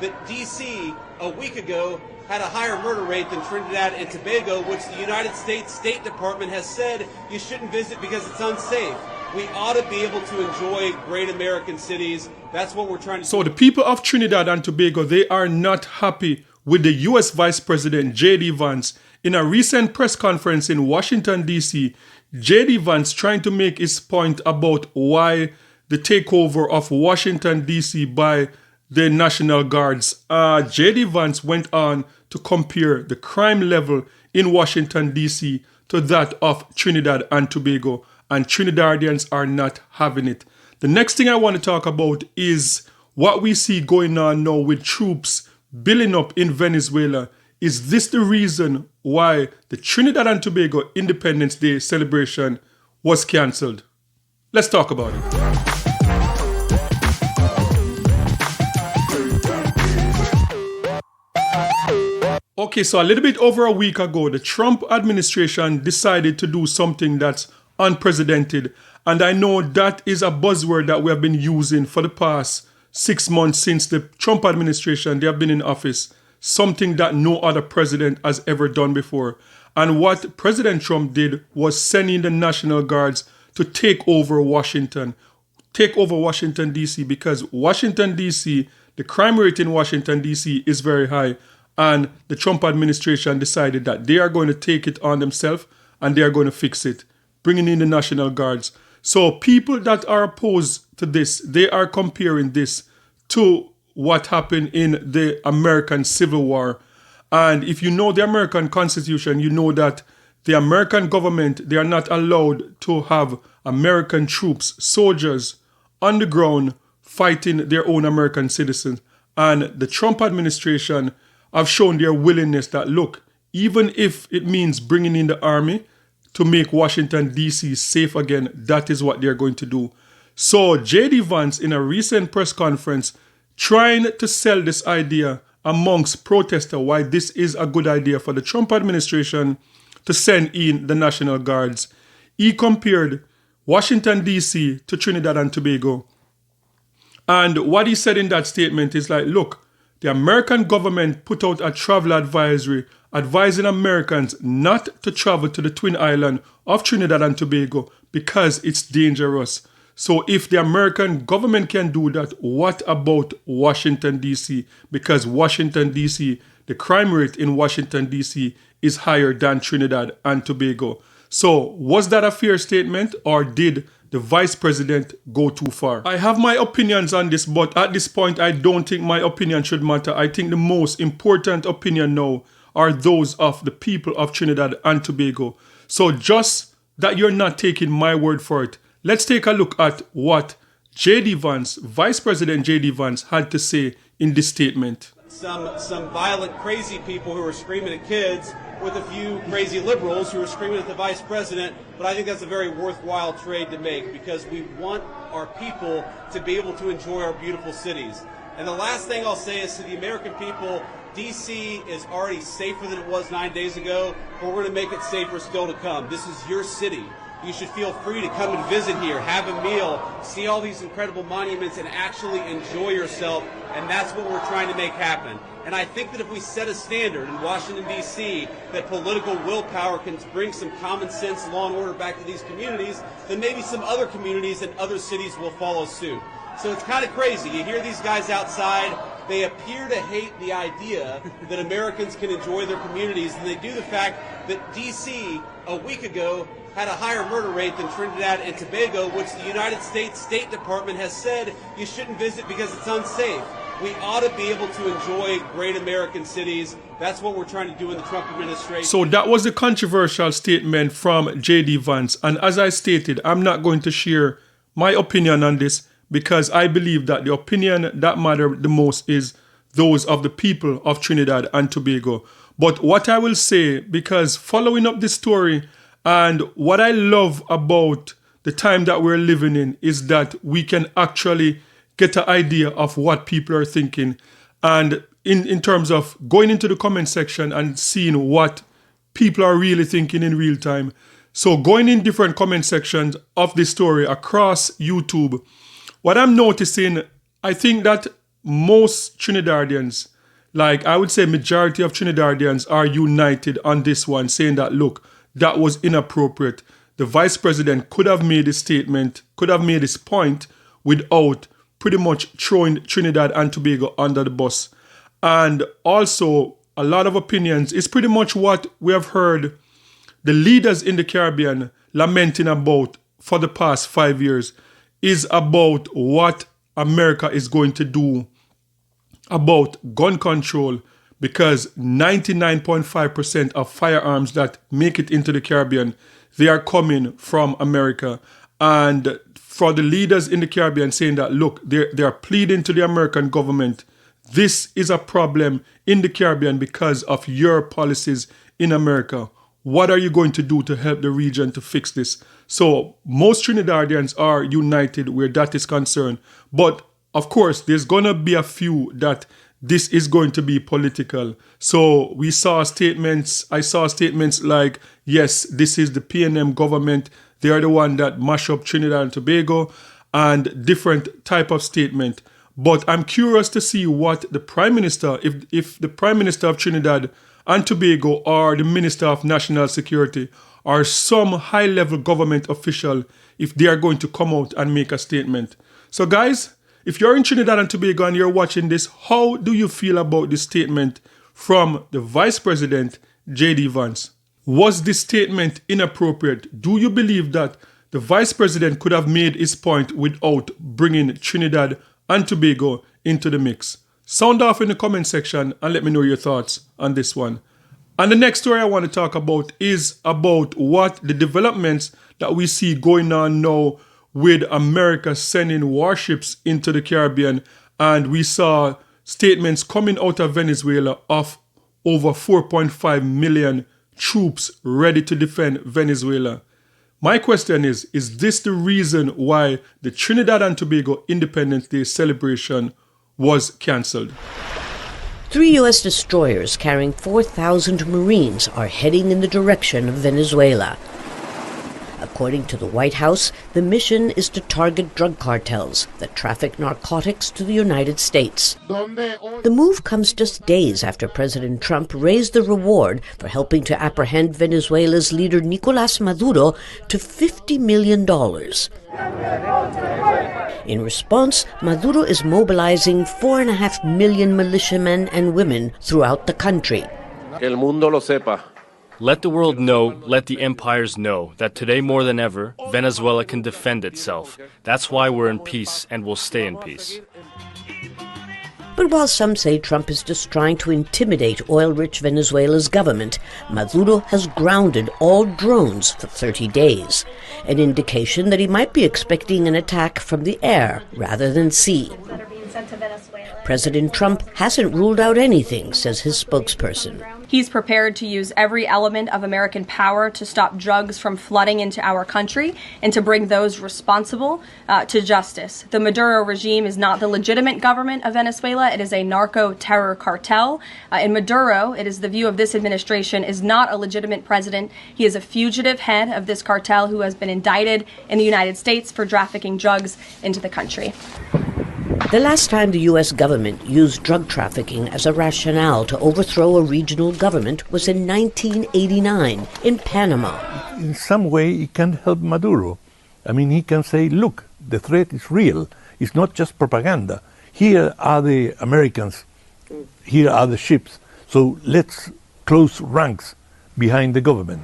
that D.C. a week ago had a higher murder rate than Trinidad and Tobago, which the United States State Department has said you shouldn't visit because it's unsafe. We ought to be able to enjoy great American cities. That's what we're trying to do. So the people of Trinidad and Tobago, they are not happy with the U.S. Vice President J.D. Vance. In a recent press conference in Washington, D.C., J.D. Vance trying to make his point about why the takeover of Washington, D.C. by the National Guards. J.D. Vance went on to compare the crime level in Washington, D.C. to that of Trinidad and Tobago, and Trinidadians are not having it. The next thing I want to talk about is what we see going on now with troops building up in Venezuela. Is this the reason why the Trinidad and Tobago Independence Day celebration was cancelled? Let's talk about it. Okay, so a little bit over a week ago, the Trump administration decided to do something that's unprecedented. And I know that is a buzzword that we have been using for the past 6 months since the Trump administration, they have been in office. Something that no other president has ever done before. And what President Trump did was sending the National Guards to take over Washington. Take over Washington, D.C. because Washington, D.C., the crime rate in Washington, D.C. is very high. And the Trump administration decided that they are going to take it on themselves and they are going to fix it, bringing in the National Guards. So people that are opposed to this, they are comparing this to what happened in the American Civil War. And if you know the American Constitution, you know that the American government, they are not allowed to have American troops, soldiers on the ground fighting their own American citizens. And the Trump administration have shown their willingness that, look, even if it means bringing in the army to make Washington, D.C. safe again, that is what they're going to do. So J.D. Vance, in a recent press conference, trying to sell this idea amongst protesters why this is a good idea for the Trump administration to send in the National Guards. He compared Washington, D.C. to Trinidad and Tobago. And what he said in that statement is like, look, the American government put out a travel advisory advising Americans not to travel to the Twin Island of Trinidad and Tobago because it's dangerous. So if the American government can do that, what about Washington, D.C.? Because Washington, D.C., the crime rate in Washington, D.C. is higher than Trinidad and Tobago. So was that a fair statement, or did the vice president go too far? I have my opinions on this, but at this point, I don't think my opinion should matter. I think the most important opinion now are those of the people of Trinidad and Tobago. So just that you're not taking my word for it, let's take a look at what J.D. Vance, Vice President J.D. Vance, had to say in this statement. Some violent, crazy people who are screaming at kids, with a few crazy liberals who are screaming at the vice president, but I think that's a very worthwhile trade to make because we want our people to be able to enjoy our beautiful cities. And the last thing I'll say is to the American people, D.C. is already safer than it was 9 days ago, but we're going to make it safer still to come. This is your city. You should feel free to come and visit here, have a meal, see all these incredible monuments, and actually enjoy yourself. And that's what we're trying to make happen. And I think that if we set a standard in Washington, D.C., that political willpower can bring some common sense, law and order back to these communities, then maybe some other communities and other cities will follow suit. So it's kind of crazy. You hear these guys outside. They appear to hate the idea that Americans can enjoy their communities, and they do the fact that D.C. a week ago had a higher murder rate than Trinidad and Tobago, which the United States State Department has said you shouldn't visit because it's unsafe. We ought to be able to enjoy great American cities. That's what we're trying to do in the Trump administration. So that was a controversial statement from J.D. Vance. And as I stated, I'm not going to share my opinion on this because I believe that the opinion that matters the most is those of the people of Trinidad and Tobago. But what I will say, because following up this story, and what I love about the time that we're living in is that we can actually get an idea of what people are thinking. And in terms of going into the comment section and seeing what people are really thinking in real time. So going in different comment sections of this story across YouTube, what I'm noticing, I think that most Trinidadians, like I would say majority of Trinidadians, are united on this one, saying that, look, that was inappropriate. The vice president could have made his statement, could have made his point without pretty much throwing Trinidad and Tobago under the bus. And also, a lot of opinions is pretty much what we have heard the leaders in the Caribbean lamenting about for the past 5 years, is about what America is going to do about gun control, because 99.5% of firearms that make it into the Caribbean, they are coming from America. And for the leaders in the Caribbean saying that, look, they are pleading to the American government, this is a problem in the Caribbean because of your policies in America. What are you going to do to help the region to fix this? So most Trinidadians are united where that is concerned. But of course, there's going to be a few that this is going to be political. So I saw statements like, yes, this is the PNM government. They are the one that mash up Trinidad and Tobago, and different type of statement. But I'm curious to see what the Prime Minister, if the Prime Minister of Trinidad and Tobago or the Minister of National Security or some high-level government official, if they are going to come out and make a statement. So guys, if you're in Trinidad and Tobago and you're watching this, how do you feel about this statement from the Vice President, J.D. Vance? Was this statement inappropriate? Do you believe that the Vice President could have made his point without bringing Trinidad and Tobago into the mix? Sound off in the comment section and let me know your thoughts on this one. And the next story I want to talk about is about what the developments that we see going on now with America sending warships into the Caribbean. And we saw statements coming out of Venezuela of over 4.5 million troops ready to defend Venezuela. My question is this the reason why the Trinidad and Tobago Independence Day celebration was cancelled? 3 U.S. destroyers carrying 4,000 Marines are heading in the direction of Venezuela. According to the White House, the mission is to target drug cartels that traffic narcotics to the United States. The move comes just days after President Trump raised the reward for helping to apprehend Venezuela's leader Nicolás Maduro to $50 million. In response, Maduro is mobilizing 4.5 million militiamen and women throughout the country. Que el mundo lo sepa. Let the world know, let the empires know, that today more than ever, Venezuela can defend itself. That's why we're in peace and will stay in peace. But while some say Trump is just trying to intimidate oil-rich Venezuela's government, Maduro has grounded all drones for 30 days, an indication that he might be expecting an attack from the air rather than sea. President Trump hasn't ruled out anything, says his spokesperson. He's prepared to use every element of American power to stop drugs from flooding into our country and to bring those responsible to justice. The Maduro regime is not the legitimate government of Venezuela. It is a narco-terror cartel. In Maduro, it is the view of this administration, is not a legitimate president. He is a fugitive head of this cartel who has been indicted in the United States for trafficking drugs into the country. The last time the U.S. government used drug trafficking as a rationale to overthrow a regional government was in 1989 in Panama. In some way, it can help Maduro. I mean, he can say, look, the threat is real. It's not just propaganda. Here are the Americans. Here are the ships. So let's close ranks behind the government.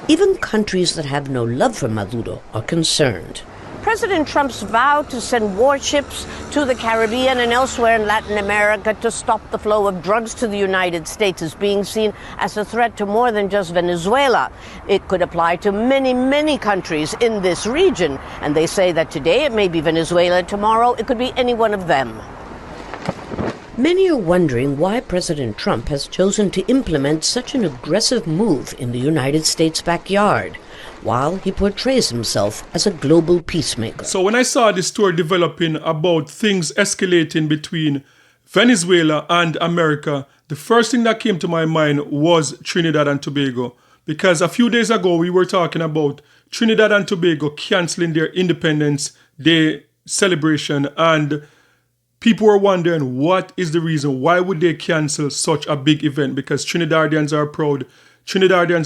Even countries that have no love for Maduro are concerned. President Trump's vow to send warships to the Caribbean and elsewhere in Latin America to stop the flow of drugs to the United States is being seen as a threat to more than just Venezuela. It could apply to many, many countries in this region. And they say that today it may be Venezuela, tomorrow it could be any one of them. Many are wondering why President Trump has chosen to implement such an aggressive move in the United States' backyard, while he portrays himself as a global peacemaker. So when I saw this story developing about things escalating between Venezuela and America, the first thing that came to my mind was Trinidad and Tobago. Because a few days ago, we were talking about Trinidad and Tobago canceling their Independence Day celebration, and people were wondering what is the reason, why would they cancel such a big event? Because Trinidadians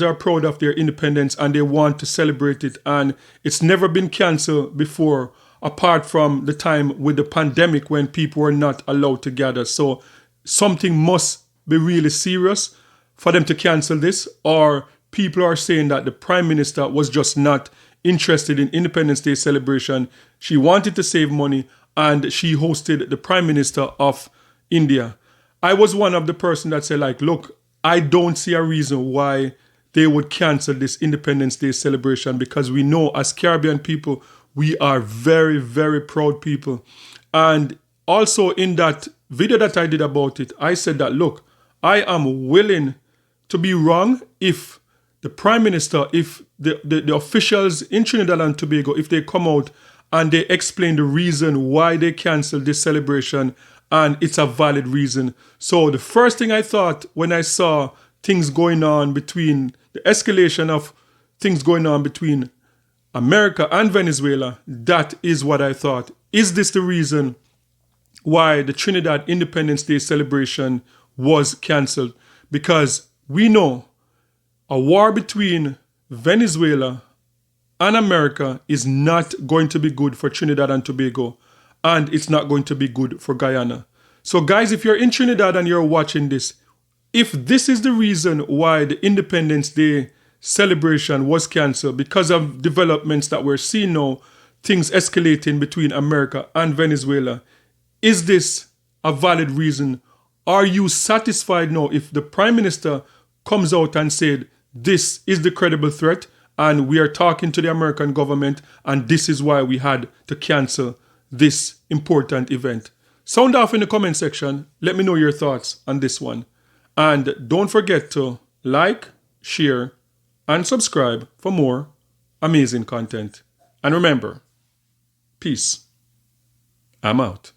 are proud of their independence and they want to celebrate it, and it's never been cancelled before, apart from the time with the pandemic when people were not allowed to gather. So something must be really serious for them to cancel this, or people are saying that the Prime Minister was just not interested in Independence Day celebration. She wanted to save money and she hosted the Prime Minister of India. I was one of the person that said, like, look, I don't see a reason why they would cancel this Independence Day celebration, because we know as Caribbean people, we are very, very proud people. And also in that video that I did about it, I said that, look, I am willing to be wrong if the Prime Minister, if the officials in Trinidad and Tobago, if they come out and they explain the reason why they canceled this celebration, and it's a valid reason. So the first thing I thought when I saw things going on between, the escalation of things going on between America and Venezuela, that is what I thought. Is this the reason why the Trinidad Independence Day celebration was cancelled? Because we know a war between Venezuela and America is not going to be good for Trinidad and Tobago, and it's not going to be good for Guyana. So guys, if you're in Trinidad and you're watching this, if this is the reason why the Independence Day celebration was cancelled, because of developments that we're seeing now, things escalating between America and Venezuela, is this a valid reason? Are you satisfied now if the Prime Minister comes out and said, this is the credible threat and we are talking to the American government and this is why we had to cancel this important event? Sound off in the comment section. Let me know your thoughts on this one. And don't forget to like, share, and subscribe for more amazing content. And remember, peace. I'm out.